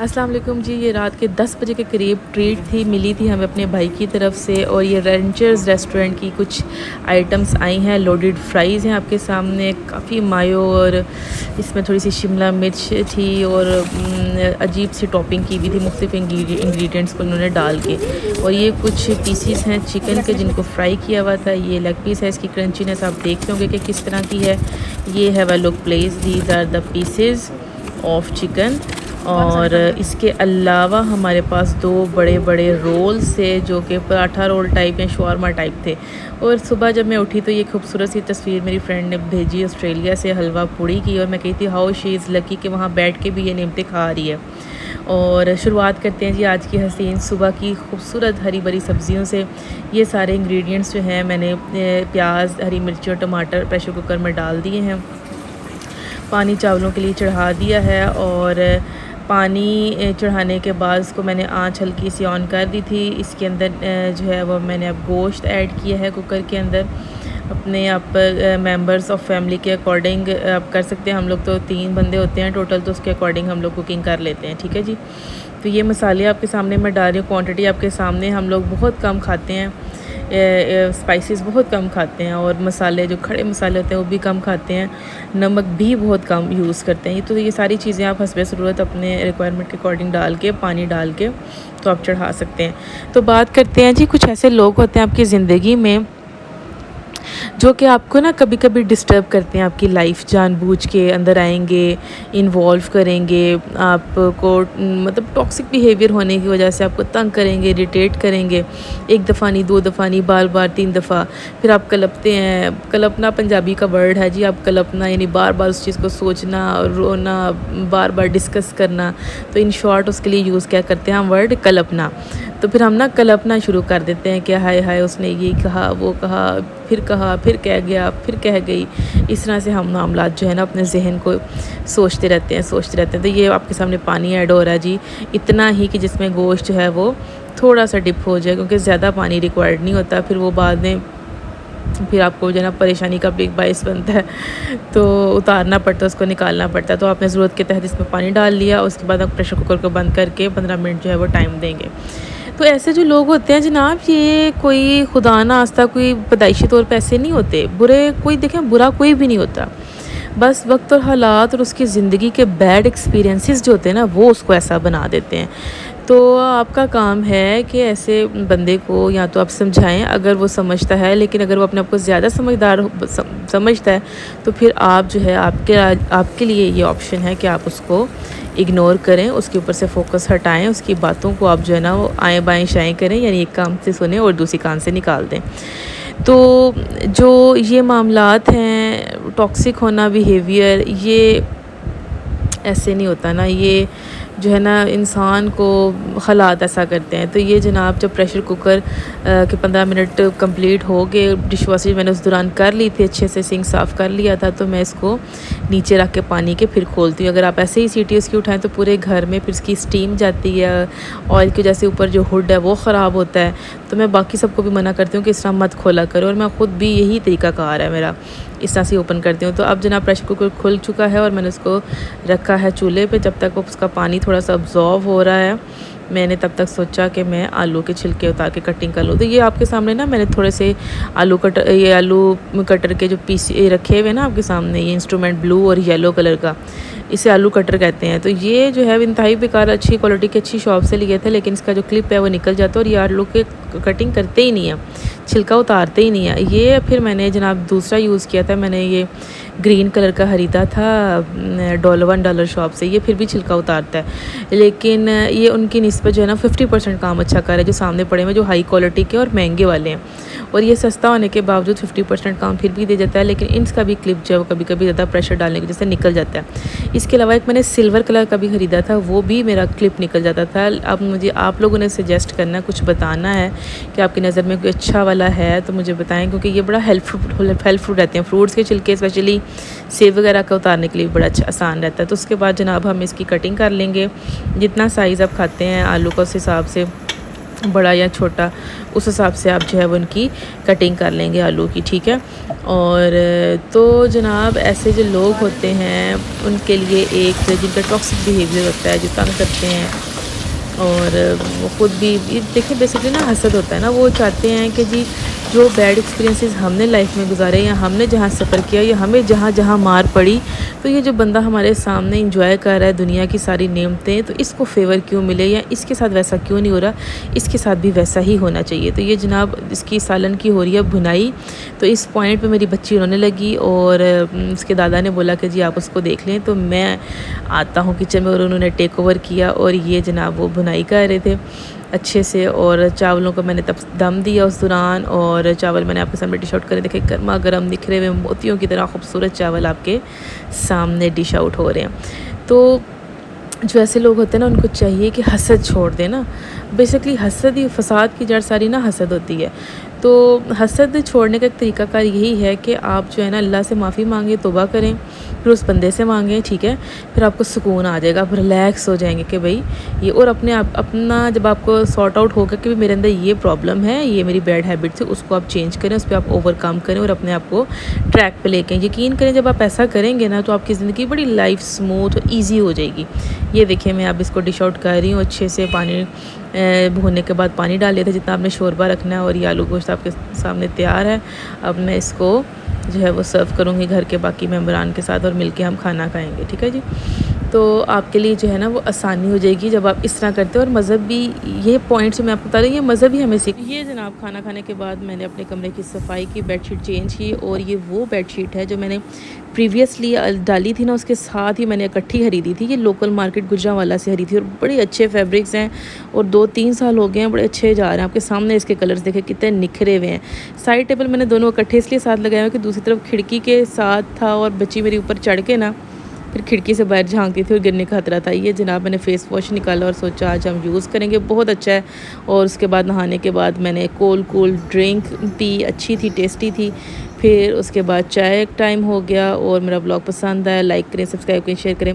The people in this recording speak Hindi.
अस्सलाम वालेकुम जी। ये रात के 10 बजे के करीब ट्रीट थी मिली थी हमें अपने भाई की तरफ से, और ये रेंचर्स रेस्टोरेंट की कुछ आइटम्स आई हैं। लोडेड फ्राइज़ हैं आपके सामने, काफ़ी मायो और इसमें थोड़ी सी शिमला मिर्च थी और अजीब सी टॉपिंग की हुई थी मुख्तलिफ इंग्रेडिएंट्स को उन्होंने डाल के। और ये कुछ पीसीस हैं चिकन के जिनको फ्राई किया हुआ था। ये लेग पीस है, इसकी क्रंचीनेस आप देख होंगे कि किस तरह की है। ये है वा look place, these are the pieces of chicken. और इसके अलावा हमारे पास दो बड़े बड़े रोल्स थे जो कि पराठा रोल टाइप या शवारमा टाइप थे। और सुबह जब मैं उठी तो ये खूबसूरत सी तस्वीर मेरी फ्रेंड ने भेजी ऑस्ट्रेलिया से, हलवा पूड़ी की, और मैं कही थी हाउ शी इज़ लकी कि वहाँ बैठ के भी ये नेमतें खा रही है। और शुरुआत करते हैं जी आज की हसीन सुबह की खूबसूरत हरी भरी सब्जियों से। ये सारे इंग्रेडिएंट्स जो हैं मैंने प्याज, हरी मिर्ची और टमाटर प्रेशर कुकर में डाल दिए हैं। पानी चावलों के लिए चढ़ा दिया है, और पानी चढ़ाने के बाद उसको मैंने आंच हल्की सी ऑन कर दी थी। इसके अंदर जो है वो मैंने अब गोश्त ऐड किया है कुकर के अंदर। अपने आप मेंबर्स ऑफ फैमिली के अकॉर्डिंग आप कर सकते हैं। हम लोग तो 3 बंदे होते हैं टोटल, तो उसके अकॉर्डिंग हम लोग कुकिंग कर लेते हैं, ठीक है जी। तो ये मसाले आपके सामने मैं डाल रही हूँ, क्वांटिटी आपके सामने। हम लोग बहुत कम खाते हैं, स्पाइसेस बहुत कम खाते हैं, और मसाले जो खड़े मसाले होते हैं वो भी कम खाते हैं। नमक भी बहुत कम यूज़ करते हैं। तो ये सारी चीज़ें आप हस्बे ज़रूरत अपने रिक्वायरमेंट के अकॉर्डिंग डाल के, पानी डाल के तो आप चढ़ा सकते हैं। तो बात करते हैं जी, कुछ ऐसे लोग होते हैं आपकी ज़िंदगी में जो कि आपको ना कभी कभी डिस्टर्ब करते हैं। आपकी लाइफ जानबूझ के अंदर आएंगे, इन्वॉल्व करेंगे आपको, मतलब टॉक्सिक बिहेवियर होने की वजह से आपको तंग करेंगे, इरिटेट करेंगे। एक दफ़ा नहीं, 2 दफ़ा नहीं, बार बार 3 दफ़ा। फिर आप कलपते हैं। कलपना पंजाबी का वर्ड है जी। आप कलपना यानी बार बार उस चीज़ को सोचना, रोना, बार बार डिस्कस करना। तो इन शॉर्ट उसके लिए यूज़ क्या करते हैं हम, वर्ड कलपना। तो फिर हम ना कलपना शुरू कर देते हैं कि हाय हाय उसने ये कहा, वो कहा, फिर कह गया, फिर कह गई। इस तरह से हम मामलात जो है ना अपने जहन को सोचते रहते हैं। तो ये आपके सामने पानी ऐड हो रहा है जी, इतना ही कि जिसमें गोश्त जो है वो थोड़ा सा डिप हो जाए, क्योंकि ज़्यादा पानी रिक्वायर्ड नहीं होता। फिर वो बाद में फिर आपको जो है ना परेशानी का भी बायस बनता है, तो उतारना पड़ता है, उसको निकालना पड़ता है। तो आपने ज़रूरत के तहत इसमें पानी डाल लिया, उसके बाद आप प्रेशर कुकर को बंद करके 15 मिनट जो है वो टाइम देंगे। तो ऐसे जो लोग होते हैं जनाब, ये कोई खुदा ना आस्ता कोई पैदाइशी तौर पे ऐसे नहीं होते। बुरे कोई देखें, बुरा कोई भी नहीं होता। बस वक्त और हालात और उसकी ज़िंदगी के बैड एक्सपीरियंसेस जो होते हैं ना, वो उसको ऐसा बना देते हैं। तो आपका काम है कि ऐसे बंदे को या तो आप समझाएं अगर वो समझता है, लेकिन अगर वो अपने आप को ज़्यादा समझता है तो फिर आप जो है आपके लिए ये ऑप्शन है कि आप उसको इग्नोर करें, उसके ऊपर से फोकस हटाएं, उसकी बातों को आप जो है ना वो आएँ बाएँ शाएँ करें, यानी एक कान से सुने और दूसरी कान से निकाल दें। तो जो ये मामलात हैं, टॉक्सिक होना बिहेवियर, ये ऐसे नहीं होता ना, ये जो है ना इंसान को हालात ऐसा करते हैं। तो ये जनाब जब प्रेशर कुकर के 15 मिनट कंप्लीट हो गए, डिश वॉशर मैंने उस दौरान कर ली थी, अच्छे से सिंक साफ़ कर लिया था, तो मैं इसको नीचे रख के पानी के फिर खोलती हूँ। अगर आप ऐसे ही सीटी उसकी उठाएं तो पूरे घर में फिर इसकी स्टीम जाती है, ऑयल की वजह से ऊपर जो हुड है वो ख़राब होता है। तो मैं बाकी सबको भी मना करती हूँ कि इस तरह मत खोला करो, और मैं ख़ुद भी यही तरीक़ाकार है मेरा, इस तरह से ओपन करती हूँ। तो अब जनाब प्रेशर कुकर खुल चुका है और मैंने उसको रखा है चूल्हे पे। जब तक उसका पानी थोड़ा सा अब्जॉर्व हो रहा है, मैंने तब तक सोचा कि मैं आलू के छिलके उतार के कटिंग कर लूँ। तो ये आपके सामने ना मैंने थोड़े से आलू कटर के जो पीस रखे हुए ना आपके सामने, ये इंस्ट्रूमेंट ब्लू और येलो कलर का, इसे आलू कटर कहते हैं। तो ये जो है इंतहाई बेकार, अच्छी क्वालिटी की अच्छी शॉप से लिए थे, लेकिन इसका जो क्लिप है वो निकल जाता है और ये आलू के कटिंग करते ही नहीं है, छिलका उतारते ही नहीं है। ये फिर मैंने जनाब दूसरा यूज़ किया था, मैंने ये ग्रीन कलर का ख़रीदा था $1 शॉप से। ये फिर भी छिलका उतारता है, लेकिन ये उनकी निस्बत जो है ना 50% काम अच्छा कर रहा है, जो सामने पड़े हुए जो हाई क्वालिटी के और महंगे वाले हैं। और ये सस्ता होने के बावजूद 50% काम फिर भी दे जाता है, लेकिन इसका भी क्लिप जो है वो कभी कभी ज़्यादा प्रेशर डालने की वजह से निकल जाता है। इसके अलावा एक मैंने सिल्वर कलर का भी ख़रीदा था, वो भी मेरा क्लिप निकल जाता था। अब मुझे आप लोगों ने सजेस्ट करना, कुछ बताना है कि आपकी नज़र में कोई अच्छा वाला है तो मुझे बताएं, क्योंकि ये बड़ा हेल्पफुल रहते हैं। फ्रूट्स के छिलके स्पेशली सेब वगैरह का उतारने के लिए बड़ा अच्छा आसान रहता है। तो उसके बाद जनाब हम इसकी कटिंग कर लेंगे, जितना साइज़ आप खाते हैं आलू का उस हिसाब से बड़ा या छोटा, उस हिसाब से आप जो है वो उनकी कटिंग कर लेंगे आलू की, ठीक है। और तो जनाब ऐसे जो लोग होते हैं उनके लिए एक जिनका टॉक्सिक बिहेवियर होता है, जो तंग करते हैं और वो ख़ुद भी देखिए बेसिकली ना हसद होता है ना, वो चाहते हैं कि जी जो बैड एक्सपीरियंसेस हमने लाइफ में गुजारे या हमने जहाँ सफ़र किया या हमें जहाँ जहाँ मार पड़ी, तो ये जो बंदा हमारे सामने इंजॉय कर रहा है दुनिया की सारी नेमतें, तो इसको फेवर क्यों मिले या इसके साथ वैसा क्यों नहीं हो रहा, इसके साथ भी वैसा ही होना चाहिए। तो ये जनाब इसकी सालन की हो रही है भुनाई। तो इस पॉइंट पे मेरी बच्ची रोने लगी और उसके दादा ने बोला कि जी आप उसको देख लें। तो मैं आता हूँ किचन में और उन्होंने टेक ओवर किया और ये जनाब वो भुनाई कर रहे थे अच्छे से। और चावलों को मैंने तब दम दिया उस दौरान, और चावल मैंने आपके सामने डिश आउट करे, देखे गर्मा गर्म निखरे हुए मोतियों की तरह खूबसूरत चावल आपके सामने डिश आउट हो रहे हैं। तो जो ऐसे लोग होते हैं ना उनको चाहिए कि हसद छोड़ दें ना, बेसिकली हसद ही फसाद की जड़ सारी ना हसद होती है। तो हसद छोड़ने का एक तरीकाकार यही है कि आप जो है ना अल्लाह से माफ़ी मांगें, तौबा करें, फिर उस बंदे से मांगें, ठीक है। फिर आपको सुकून आ जाएगा, आप रिलैक्स हो जाएंगे कि भाई ये, और अपने आप अपना जब आपको सॉर्ट आउट होगा कि मेरे अंदर ये प्रॉब्लम है, ये मेरी बैड हैबिट थी, उसको आप चेंज करें, उस पर आप ओवरकम करें और अपने आप को ट्रैक पे लेके यकीन करें जब आप ऐसा करेंगे ना तो आपकी ज़िंदगी बड़ी लाइफ स्मूथ और ईजी हो जाएगी। ये देखिए मैं अब इसको डिश आउट कर रही हूँ अच्छे से, पानी भूनने के बाद पानी डाल लिया था जितना आपने शोरबा रखना है, और ये आलू गोश्त आपके सामने तैयार है। अब मैं इसको जो है वो सर्व करूँगी घर के बाकी मेम्बरान के साथ और मिलके हम खाना खाएंगे, ठीक है जी। तो आपके लिए जो है ना वो आसानी हो जाएगी जब आप इस तरह करते हो। और मज़हब भी ये पॉइंट्स मैं आपको बता रही हूँ, ये मज़हब भी हमें सीख। ये जनाब खाना खाने के बाद मैंने अपने कमरे की सफाई की, बेडशीट चेंज की, और ये वो बेडशीट है जो मैंने प्रीवियसली डाली थी ना, उसके साथ ही मैंने इकट्ठी खरीदी थी। ये लोकल मार्केट गुजरांवाला से खरीदी थी और बड़े अच्छे फैब्रिक्स हैं और 2-3 साल हो गए हैं, बड़े अच्छे जा रहे हैं। आपके सामने इसके कलर्स देखे कितने निखरे हुए हैं। साइड टेबल मैंने दोनों इकट्ठे इसलिए साथ लगाए हुए कि दूसरी तरफ खिड़की के साथ था और बच्ची मेरी ऊपर चढ़ के ना फिर खिड़की से बाहर झांकती थी और गिरने का खतरा था। ये जनाब मैंने फ़ेस वॉश निकाला और सोचा आज हम यूज़ करेंगे, बहुत अच्छा है। और उसके बाद नहाने के बाद मैंने कोल्ड ड्रिंक पी, अच्छी थी, टेस्टी थी। फिर उसके बाद चाय टाइम हो गया। और मेरा ब्लॉग पसंद आया, लाइक करें, सब्सक्राइब करें, शेयर करें।